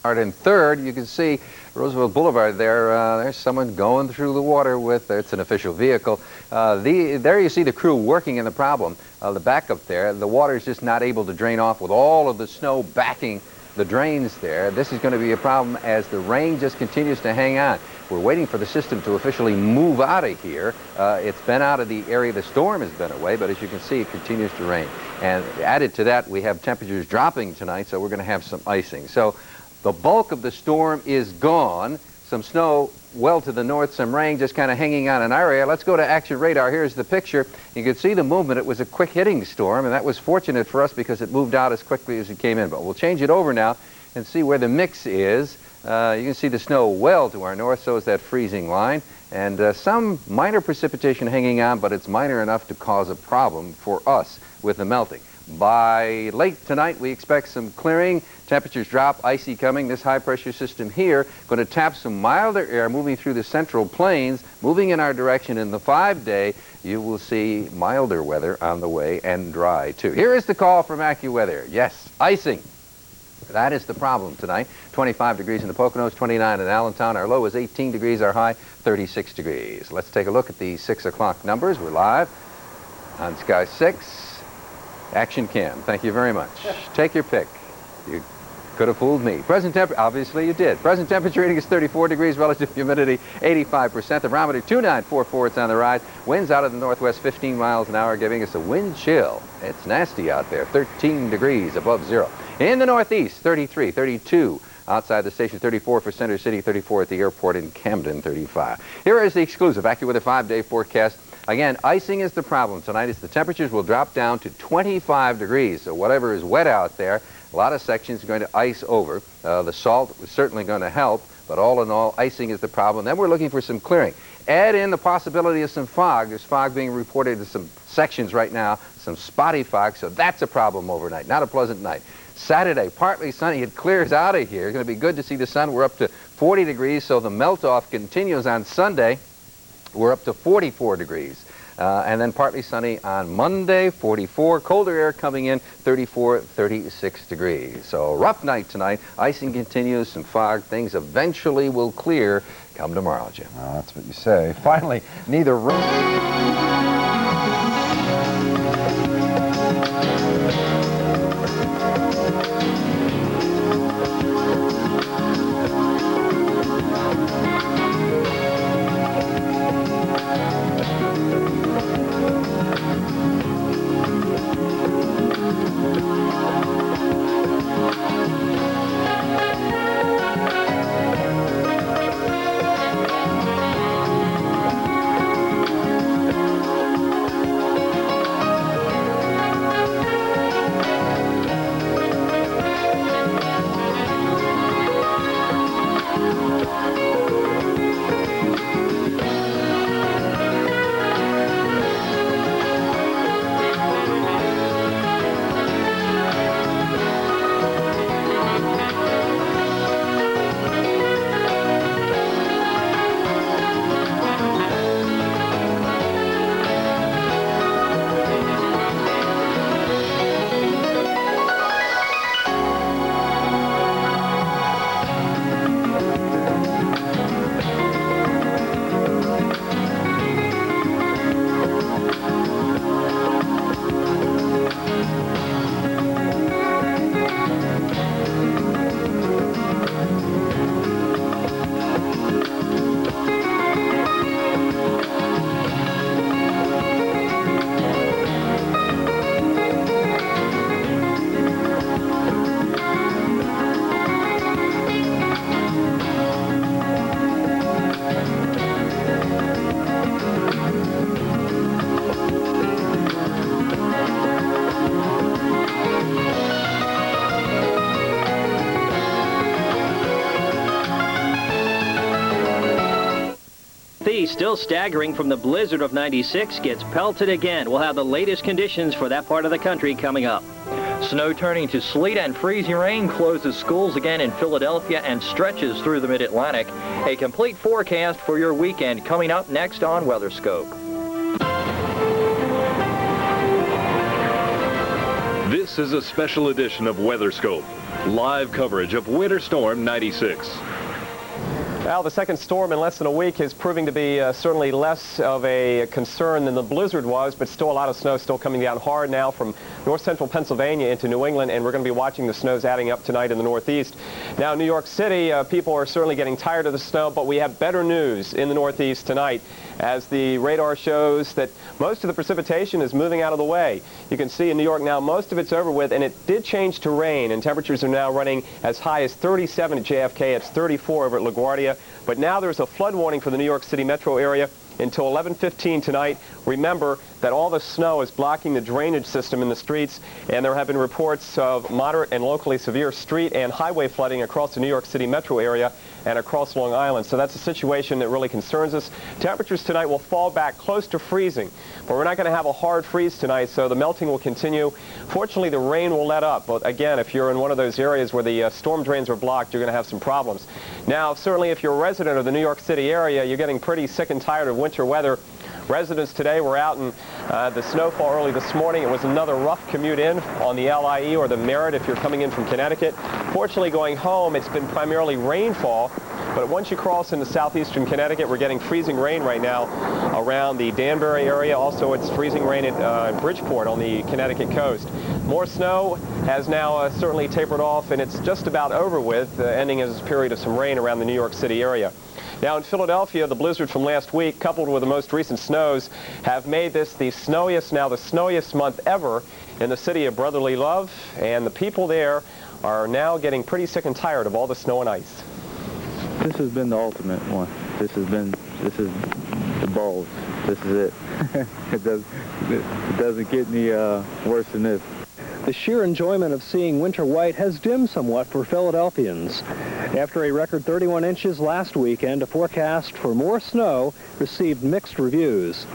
And third, you can see Roosevelt Boulevard there. There's someone going through the water with, it's an official vehicle. There you see the crew working in the problem. The backup there, the water is just not able to drain off with all of the snow backing the drains there. This is going to be a problem as the rain just continues to hang on. We're waiting for the system to officially move out of here. It's been out of the area the storm has been away, but as you can see, it continues to rain. And added to that, we have temperatures dropping tonight, so we're going to have some icing. So the bulk of the storm is gone. Some snow well to the north, some rain just kind of hanging on in our area. Let's go to Action Radar. Here's the picture. You can see the movement. It was a quick hitting storm, and that was fortunate for us because it moved out as quickly as it came in. But we'll change it over now and see where the mix is. You can see the snow well to our north, so is that freezing line. And some minor precipitation hanging on, but it's minor enough to cause a problem for us with the melting. By late tonight, we expect some clearing. Temperatures drop, icy coming. This high-pressure system here going to tap some milder air moving through the central plains, moving in our direction. In the 5-day, you will see milder weather on the way and dry, too. Here is the call from AccuWeather. Yes, icing. That is the problem tonight. 25 degrees in the Poconos, 29 in Allentown. Our low is 18 degrees, our high 36 degrees. Let's take a look at the 6 o'clock numbers. We're live on Sky 6. Action Cam, thank you very much. Take your pick. You could have fooled me. Present temperature, obviously you did. Present temperature reading is 34 degrees, relative humidity 85%. The barometer 2944, it's on the rise. Winds out of the northwest 15 miles an hour, giving us a wind chill. It's nasty out there, 13 degrees above zero. In the northeast, 33, 32. Outside the station, 34 for Center City, 34 at the airport in Camden, 35. Here is the exclusive AccuWeather 5-day forecast. Again, icing is the problem tonight as the temperatures will drop down to 25 degrees. So whatever is wet out there, a lot of sections are going to ice over. The salt is certainly going to help, but all in all, icing is the problem. Then we're looking for some clearing. Add in the possibility of some fog. There's fog being reported in some sections right now, some spotty fog, so that's a problem overnight. Not a pleasant night. Saturday, partly sunny. It clears out of here. It's going to be good to see the sun. We're up to 40 degrees, so the melt-off continues on Sunday. We're up to 44 degrees. And then partly sunny on Monday, 44. Colder air coming in, 34, 36 degrees. So rough night tonight. Icing continues, some fog. Things eventually will clear come tomorrow, Jim. Well, that's what you say. Finally, neither Still staggering from the blizzard of '96, gets pelted again. We'll have the latest conditions for that part of the country coming up. Snow turning to sleet and freezing rain closes schools again in Philadelphia and stretches through the mid-Atlantic. A complete forecast for your weekend coming up next on WeatherScope. This This is a special edition of WeatherScope, live coverage of Winter Storm 96. Well, the second storm in less than a week is proving to be certainly less of a concern than the blizzard was, but still a lot of snow still coming down hard now from north central Pennsylvania into New England, and we're going to be watching the snows adding up tonight in the Northeast. Now, New York City, people are certainly getting tired of the snow, but we have better news in the Northeast tonight, as the radar shows that most of the precipitation is moving out of the way. You can see in New York now most of it's over with, and it did change to rain, and temperatures are now running as high as 37 at JFK. It's 34 over at LaGuardia. But now there's a flood warning for the New York City metro area until 11:15 tonight. Remember that all the snow is blocking the drainage system in the streets, and there have been reports of moderate and locally severe street and highway flooding across the New York City metro area and across Long Island. So that's a situation that really concerns us. Temperatures tonight will fall back close to freezing, but we're not going to have a hard freeze tonight, so the melting will continue. Fortunately, the rain will let up, but again, if you're in one of those areas where the storm drains are blocked, you're going to have some problems. Now, certainly if you're a resident of the New York City area, you're getting pretty sick and tired of winter weather. Residents today were out in the snowfall early this morning. It was another rough commute in on the LIE or the Merritt if you're coming in from Connecticut. Fortunately, going home, it's been primarily rainfall. But once you cross into southeastern Connecticut, we're getting freezing rain right now around the Danbury area. Also, it's freezing rain at Bridgeport on the Connecticut coast. More snow has now certainly tapered off, and it's just about over with, ending as a period of some rain around the New York City area. Now in Philadelphia, the blizzard from last week, coupled with the most recent snows, have made this the snowiest month ever in the city of brotherly love, and the people there are now getting pretty sick and tired of all the snow and ice. This has been the ultimate one. This is the balls. This is it. It doesn't get any worse than this. The sheer enjoyment of seeing winter white has dimmed somewhat for Philadelphians. After a record 31 inches last weekend, a forecast for more snow received mixed reviews.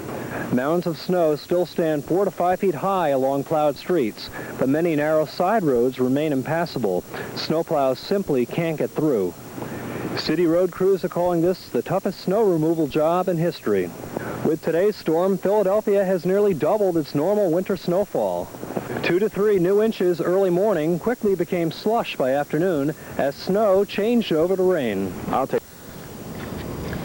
Mounds of snow still stand 4 to 5 feet high along plowed streets, but many narrow side roads remain impassable. Snowplows simply can't get through. City road crews are calling this the toughest snow removal job in history. With today's storm, Philadelphia has nearly doubled its normal winter snowfall. 2 to 3 new inches early morning quickly became slush by afternoon as snow changed over to rain.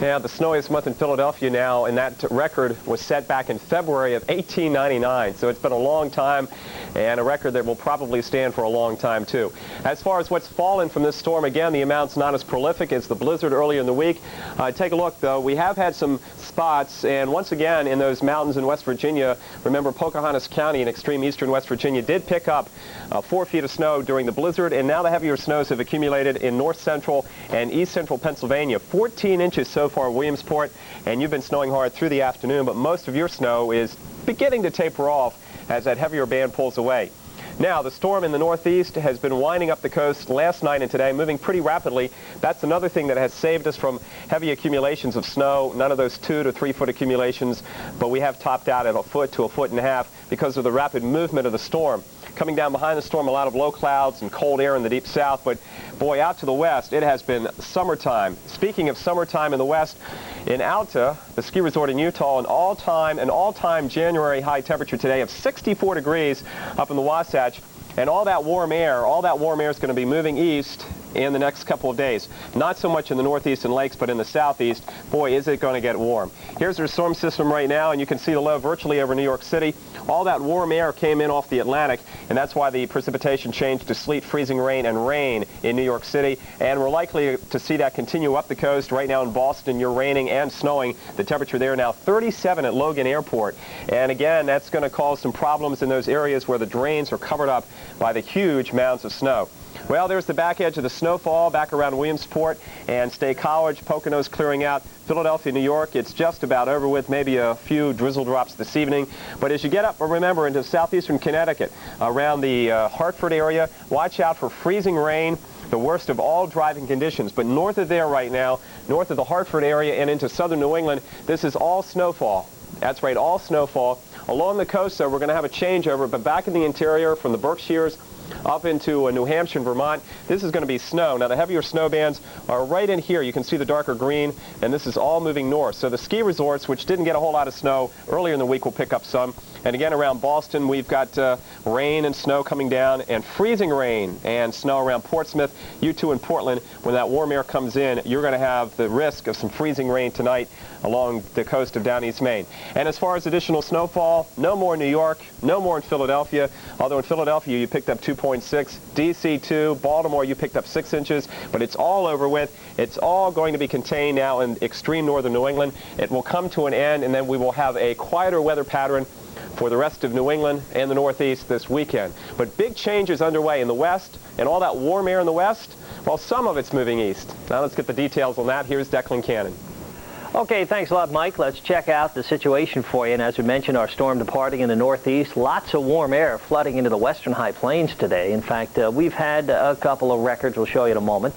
Yeah, the snowiest month in Philadelphia now, and that record was set back in February of 1899. So it's been a long time, and a record that will probably stand for a long time, too. As far as what's fallen from this storm, again, the amount's not as prolific as the blizzard earlier in the week. Take a look, though. We have had some spots, and once again, in those mountains in West Virginia, remember Pocahontas County in extreme eastern West Virginia did pick up 4 feet of snow during the blizzard, and now the heavier snows have accumulated in north central and east central Pennsylvania. 14 inches so far in Williamsport, and you've been snowing hard through the afternoon, but most of your snow is beginning to taper off as that heavier band pulls away. Now, the storm in the northeast has been winding up the coast last night and today, moving pretty rapidly. That's another thing that has saved us from heavy accumulations of snow, none of those 2 to 3 foot accumulations, but we have topped out at 1 foot to 1.5 foot because of the rapid movement of the storm. Coming down behind the storm, a lot of low clouds and cold air in the deep south, but boy, out to the west, it has been summertime. Speaking of summertime in the west, in Alta, the ski resort in Utah, an all-time January high temperature today of 64 degrees up in the Wasatch, and all that warm air is going to be moving east in the next couple of days. Not so much in the northeast and lakes, but in the southeast. Boy, is it going to get warm. Here's our storm system right now, and you can see the low virtually over New York City. All that warm air came in off the Atlantic, and that's why the precipitation changed to sleet, freezing rain, and rain in New York City. And we're likely to see that continue up the coast. Right now in Boston, you're raining and snowing. The temperature there now 37 at Logan Airport. And again, that's going to cause some problems in those areas where the drains are covered up by the huge mounds of snow. Well, there's the back edge of the snowfall back around Williamsport and State College. Pocono's clearing out. Philadelphia, New York, it's just about over with, maybe a few drizzle drops this evening. But as you get up, remember, into southeastern Connecticut, around the Hartford area, watch out for freezing rain, the worst of all driving conditions. But north of there right now, north of the Hartford area and into southern New England, this is all snowfall. That's right, all snowfall. Along the coast, though, we're going to have a changeover, but back in the interior from the Berkshires up into New Hampshire and Vermont, this is going to be snow. Now, the heavier snow bands are right in here. You can see the darker green, and this is all moving north. So the ski resorts, which didn't get a whole lot of snow earlier in the week, will pick up some. And again, around Boston, we've got rain and snow coming down, and freezing rain and snow around Portsmouth. You too in Portland, when that warm air comes in, you're going to have the risk of some freezing rain tonight along the coast of down East Maine. And as far as additional snowfall, no more in New York, no more in Philadelphia, although in Philadelphia you picked up 2.6, D.C. 2, Baltimore you picked up 6 inches, but it's all over with. It's all going to be contained now in extreme northern New England. It will come to an end, and then we will have a quieter weather pattern for the rest of New England and the Northeast this weekend. But big changes underway in the west, and all that warm air in the west, well, some of it's moving east. Now let's get the details on that. Here's Declan Cannon. Okay, thanks a lot, Mike. Let's check out the situation for you. And as we mentioned, our storm departing in the northeast, lots of warm air flooding into the western high plains today. In fact, we've had a couple of records we'll show you in a moment,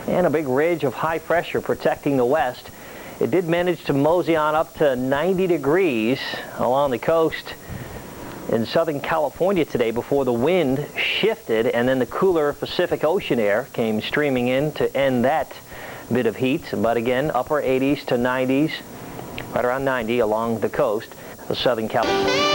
and a big ridge of high pressure protecting the west. It did manage to mosey on up to 90 degrees along the coast in Southern California today before the wind shifted, and then the cooler Pacific Ocean air came streaming in to end that bit of heat. But again, upper 80s to 90s, right around 90 along the coast of Southern California.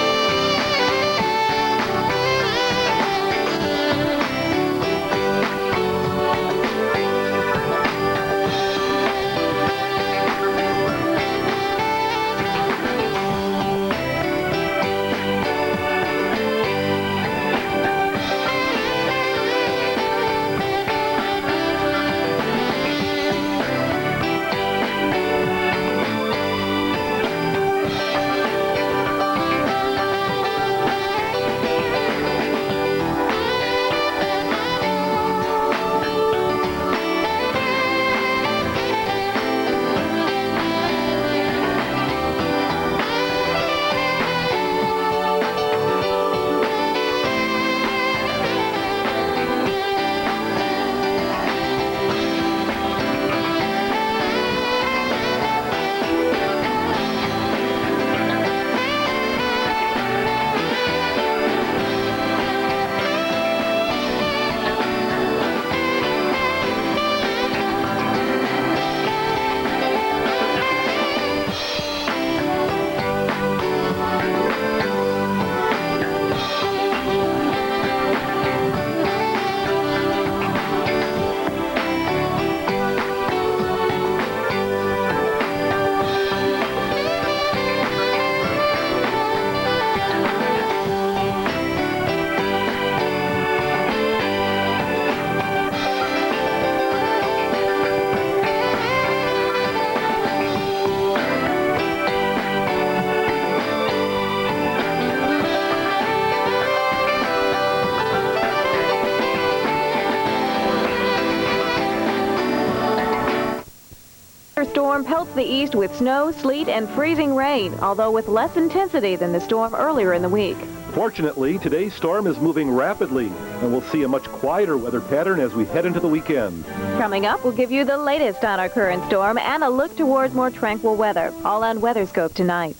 Storm pelts the east with snow, sleet, and freezing rain, although with less intensity than the storm earlier in the week. Fortunately, today's storm is moving rapidly, and we'll see a much quieter weather pattern as we head into the weekend. Coming up, we'll give you the latest on our current storm and a look towards more tranquil weather, all on WeatherScope tonight.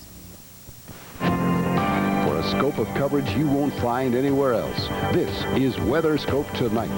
For a scope of coverage you won't find anywhere else, this is WeatherScope Tonight.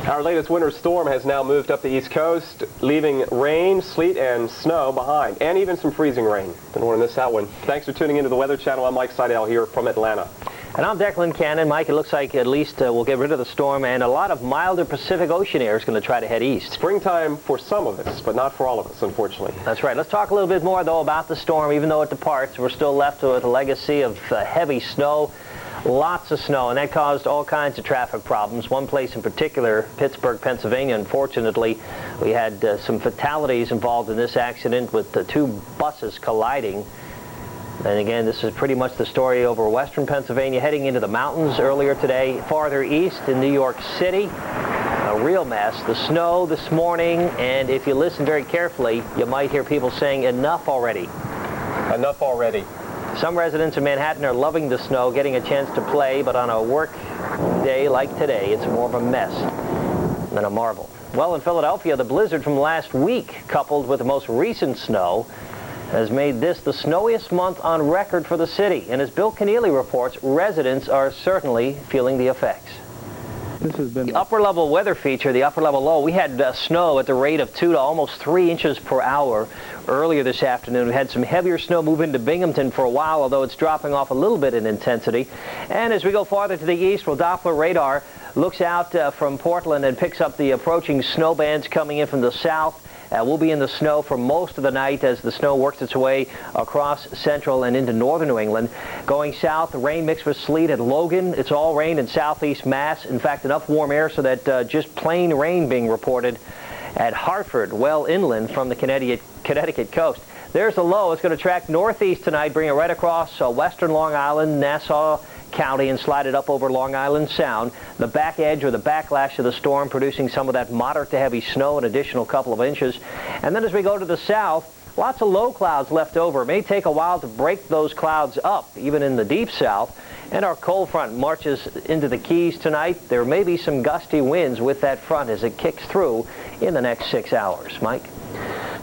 Our latest winter storm has now moved up the East Coast, leaving rain, sleet, and snow behind, and even some freezing rain. Don't want to miss that one. Thanks for tuning into the Weather Channel. I'm Mike Seidel here from Atlanta. And I'm Declan Cannon. Mike, it looks like at least we'll get rid of the storm, and a lot of milder Pacific Ocean air is going to try to head east. Springtime for some of us, but not for all of us, unfortunately. That's right. Let's talk a little bit more, though, about the storm. Even though it departs, we're still left with a legacy of heavy snow. Lots of snow, and that caused all kinds of traffic problems. One place in particular, Pittsburgh, Pennsylvania, unfortunately, we had some fatalities involved in this accident with the two buses colliding. And again, this is pretty much the story over western Pennsylvania, heading into the mountains earlier today. Farther east in New York City, a real mess. The snow this morning, and if you listen very carefully, you might hear people saying, enough already. Enough already. Some residents in Manhattan are loving the snow, getting a chance to play, but on a work day like today, it's more of a mess than a marvel. Well, in Philadelphia, the blizzard from last week, coupled with the most recent snow, has made this the snowiest month on record for the city. And as Bill Keneally reports, residents are certainly feeling the effects. This has been Upper level weather feature, the upper level low. We had snow at the rate of 2 to almost 3 inches per hour earlier this afternoon. We had some heavier snow move into Binghamton for a while, although it's dropping off a little bit in intensity. And as we go farther to the east, well, Doppler radar looks out from Portland and picks up the approaching snow bands coming in from the south. We'll be in the snow for most of the night as the snow works its way across central and into northern New England. Going south, the rain mixed with sleet at Logan. It's all rain in southeast Mass. In fact, enough warm air so that just plain rain being reported at Hartford, well inland from the Connecticut coast. There's the low. It's going to track northeast tonight, bring it right across western Long Island, Nassau County, and slide it up over Long Island Sound. The back edge or the backlash of the storm producing some of that moderate to heavy snow, an additional couple of inches. And then as we go to the south, lots of low clouds left over. It may take a while to break those clouds up, even in the deep south. And our cold front marches into the Keys tonight. There may be some gusty winds with that front as it kicks through in the next 6 hours. Mike?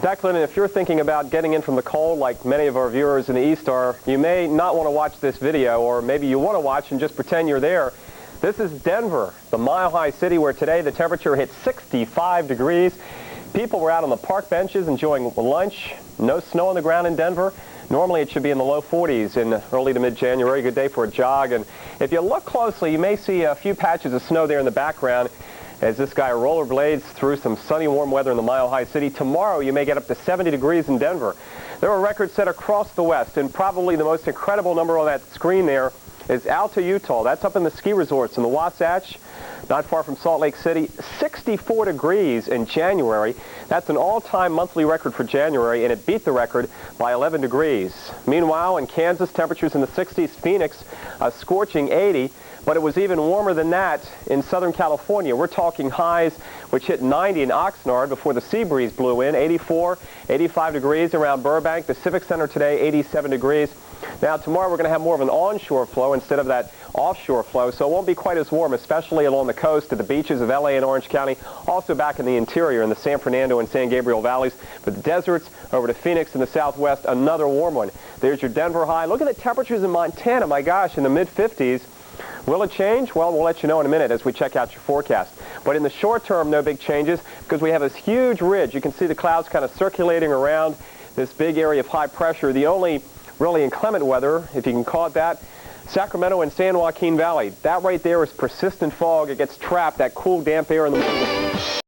Declan, if you're thinking about getting in from the cold like many of our viewers in the East are, you may not want to watch this video, or maybe you want to watch and just pretend you're there. This is Denver, the mile-high city where today the temperature hit 65 degrees. People were out on the park benches enjoying lunch. No snow on the ground in Denver. Normally it should be in the low 40s in early to mid-January. Good day for a jog. And if you look closely, you may see a few patches of snow there in the background as this guy rollerblades through some sunny, warm weather in the mile-high city. Tomorrow you may get up to 70 degrees in Denver. There are records set across the West, and probably the most incredible number on that screen there is Alta, Utah. That's up in the ski resorts in the Wasatch, not far from Salt Lake City. 64 degrees in January. That's an all-time monthly record for January, and it beat the record by 11 degrees. Meanwhile, in Kansas, temperatures in the 60s. Phoenix, a scorching 80. But it was even warmer than that in Southern California. We're talking highs which hit 90 in Oxnard before the sea breeze blew in. 84, 85 degrees around Burbank. The Civic Center today, 87 degrees. Now, tomorrow we're going to have more of an onshore flow instead of that offshore flow, so it won't be quite as warm, especially along the coast at the beaches of LA and Orange County, also back in the interior in the San Fernando and San Gabriel valleys. But the deserts over to Phoenix in the southwest, another warm one. There's your Denver high. Look at the temperatures in Montana, my gosh, in the mid-50s. Will it change? Well, we'll let you know in a minute as we check out your forecast. But in the short term, no big changes because we have this huge ridge. You can see the clouds kind of circulating around this big area of high pressure. The only really inclement weather, if you can call it that, Sacramento and San Joaquin Valley. That right there is persistent fog. It gets trapped, that cool, damp air in the middle of the